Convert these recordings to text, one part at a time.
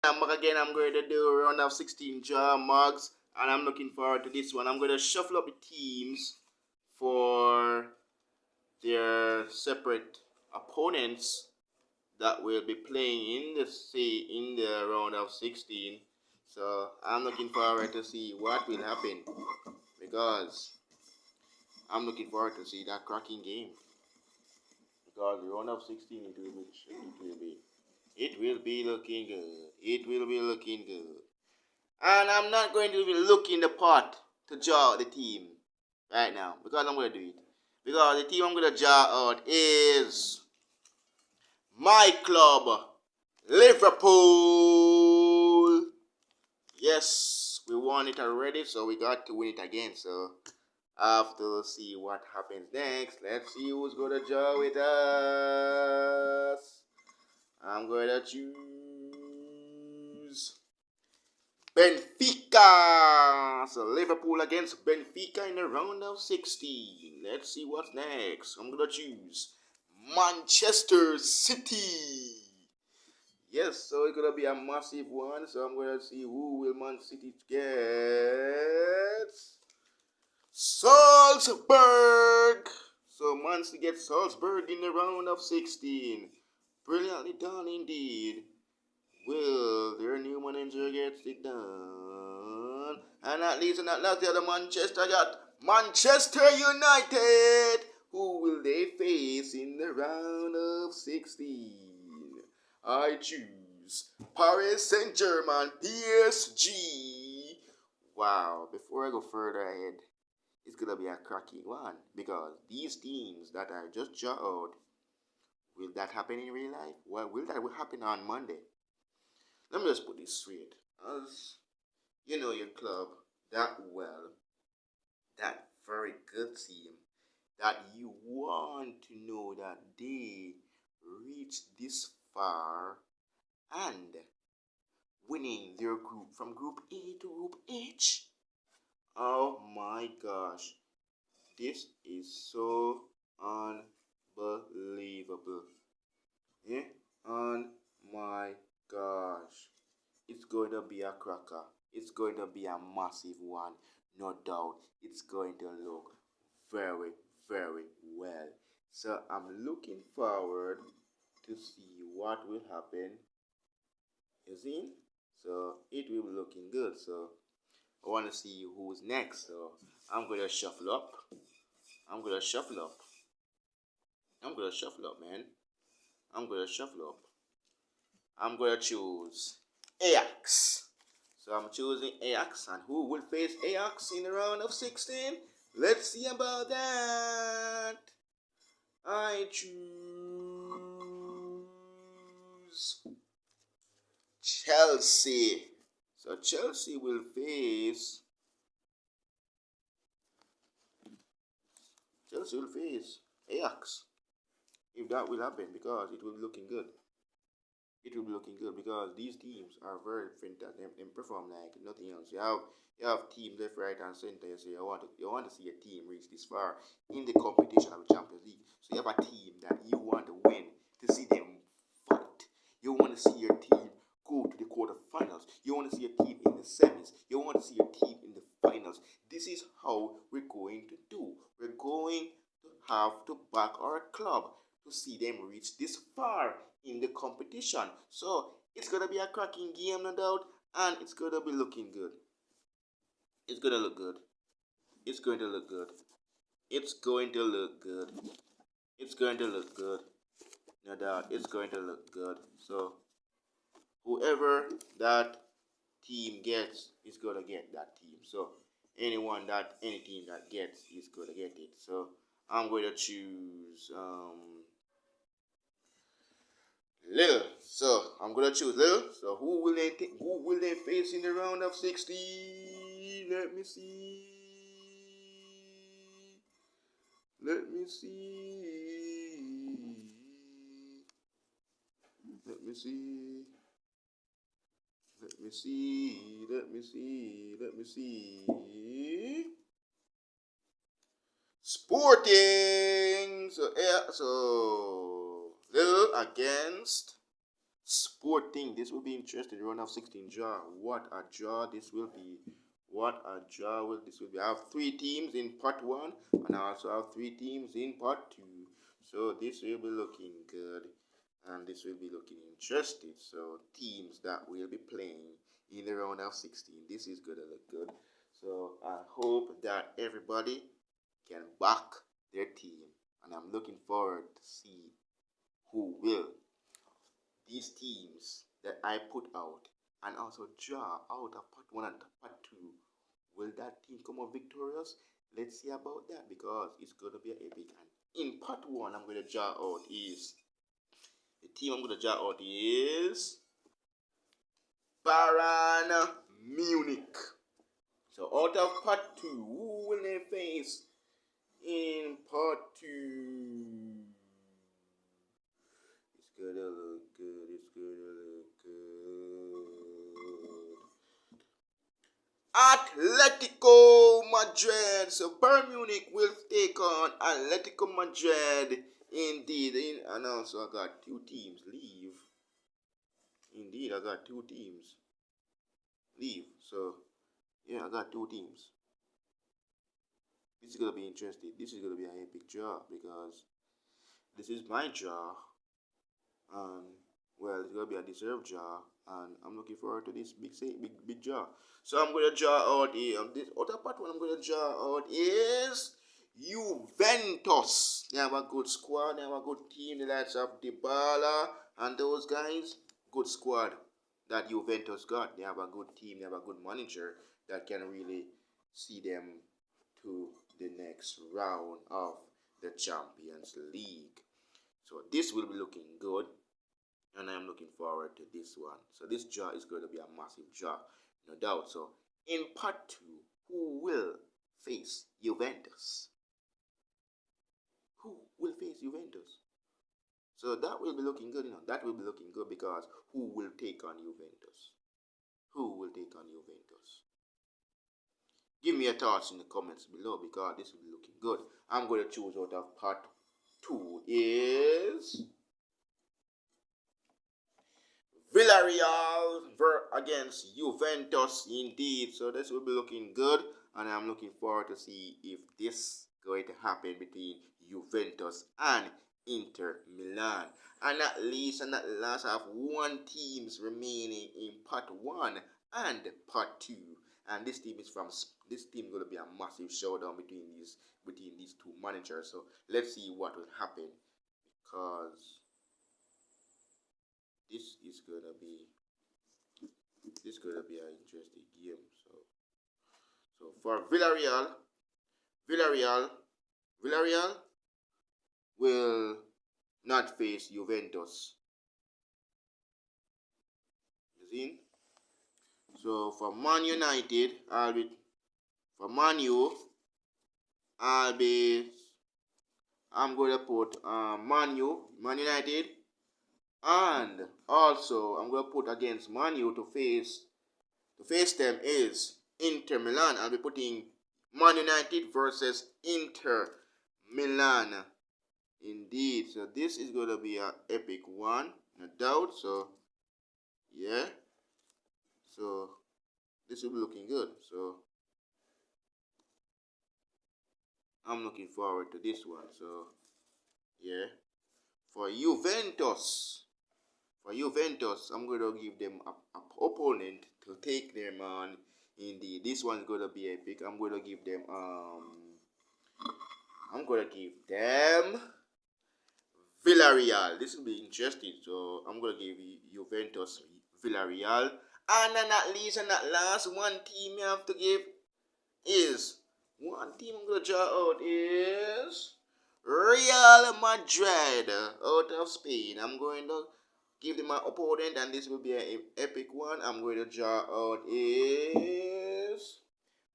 I'm back again. I'm going to do round of 16 draw mugs, and I'm looking forward to this one. I'm going to shuffle up the teams for their separate opponents that will be playing in the round of 16. So I'm looking forward to see what will happen because I'm looking forward to see that cracking game because the round of 16 it will be looking good. It will be looking good. And I'm not going to be looking the pot to draw out the team right now because I'm going to do it. Because the team I'm going to draw out is my club, Liverpool. Yes, we won it already, so we got to win it again. So I have to see what happens next. Let's see who's going to draw with us. I'm going to choose Benfica. So Liverpool against Benfica in the round of 16. Let's see what's next. I'm gonna choose Manchester City. Yes, so it's gonna be a massive one. So I'm gonna see who will Man City get. Salzburg. So Man City gets Salzburg in the round of 16. Brilliantly done indeed. Will their new manager gets it done? And at least and at last the other Manchester got Manchester United. Who will they face in the round of 16? I choose Paris Saint-Germain, PSG. Wow, before I go further ahead, it's gonna be a cracking one because these teams that I just draw out, will that happen in real life? Well, will that happen on Monday? Let me just put this straight. As you know your club that well, that very good team, that you want to know that they reached this far and winning their group from group A to group H. Oh my gosh, this is so unbelievable. Yeah? On my gosh. It's going to be a cracker. It's going to be a massive one, no doubt. It's going to look very, very well. So I'm looking forward to see what will happen. You see? So it will be looking good. So I want to see who's next. So I'm going to shuffle up. I'm going to shuffle up. I'm going to shuffle up, man. I'm going to shuffle up. I'm going to choose Ajax. So I'm choosing Ajax, and who will face Ajax in the round of 16? Let's see about that. I choose Chelsea. So Chelsea will face Ajax. If that will happen, because it will be looking good. It will be looking good because these teams are very different and they perform like nothing else. You have teams left, right, and center. So you want to see a team reach this far in the competition of the Champions League. So you have a team that you want to win to see them fight. You want to see your team go to the quarterfinals. You want to see a team in the semis. You want to see a team in the finals. This is how we're going to do. We're going to have to back our club to see them reach this far in the competition. So it's gonna be a cracking game, no doubt, and it's gonna be looking good. It's gonna look good. It's going to look good. It's going to look good. It's going to look good. No doubt, it's going to look good. So whoever that team gets is gonna get that team. So any team that gets is gonna get it. So I'm going to choose Lil. So I'm gonna choose Lil. So who will they face in the round of 16? Let me see. Let me see. Let me see. Let me see. Let me see. Let me see. Sporting. So yeah. So Lil against Sporting. This will be interesting. Round of 16 draw. What a draw this will be. What a draw will this will be. I have 3 teams in part 1 and I also have 3 teams in part 2. So this will be looking good and this will be looking interesting. So teams that will be playing in the round of 16. This is gonna look good. So I hope that everybody can back their team and I'm looking forward to see who will these teams that I put out and also draw out of part 1 and part 2, will that team come out victorious? Let's see about that because it's going to be an epic. And in part 1, I'm going to draw out is the team I'm going to draw out is Bayern Munich. So out of part 2, who will they face in part 2? It's gonna look good. It's gonna look good. Atletico Madrid. So Bayern Munich will take on Atletico Madrid. Indeed. And also I got 2 teams leave. Indeed, I got 2 teams leave. So yeah, I got 2 teams. This is gonna be interesting. This is gonna be an epic draw because this is my draw. And well, it's gonna be a deserved draw, and I'm looking forward to this big draw. So I'm gonna draw out this other part. One I'm gonna draw out is Juventus. They have a good squad. They have a good team. The likes of Dybala and those guys. Good squad that Juventus got. They have a good team. They have a good manager that can really see them to the next round of the Champions League. So this will be looking good, and I am looking forward to this one. So this draw is going to be a massive draw, no doubt. So in part 2, who will face Juventus? Who will face Juventus? So that will be looking good, that will be looking good because who will take on Juventus? Who will take on Juventus? Give me your thoughts in the comments below because this will be looking good. I'm going to choose out of part 2 is Villarreal against Juventus indeed. So this will be looking good and I'm looking forward to see if this is going to happen between Juventus and Inter Milan. And at least and at last I have 1 teams remaining in part 1 and part 2. And this team is going to be a massive showdown between these 2 managers. So let's see what will happen because this is gonna be an interesting game. So for Villarreal will not face Juventus. You see? So for Man United, I'm going to put Man United, and also I'm going to put against Man U to face them is Inter Milan. I'll be putting Man United versus Inter Milan. Indeed, so this is going to be an epic one, no doubt. So yeah, so this will be looking good. So I'm looking forward to this one. So yeah, for Juventus, I'm going to give them an opponent to take them on. Indeed, this one's going to be epic. I'm going to give them Villarreal. This will be interesting. So I'm going to give Juventus Villarreal. And then at least and at last, 1 team you have to give is, 1 team I'm going to draw out is Real Madrid out of Spain. I'm going to give them my opponent, and this will be an epic one. I'm going to draw out is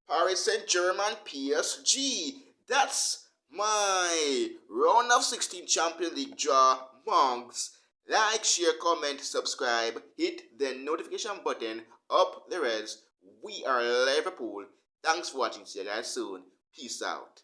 Paris Saint-Germain PSG. That's my round of 16 Champions League draw. Monks, like, share, comment, subscribe, hit the notification button, up the reds. We are Liverpool. Thanks for watching. See you guys soon. Peace out.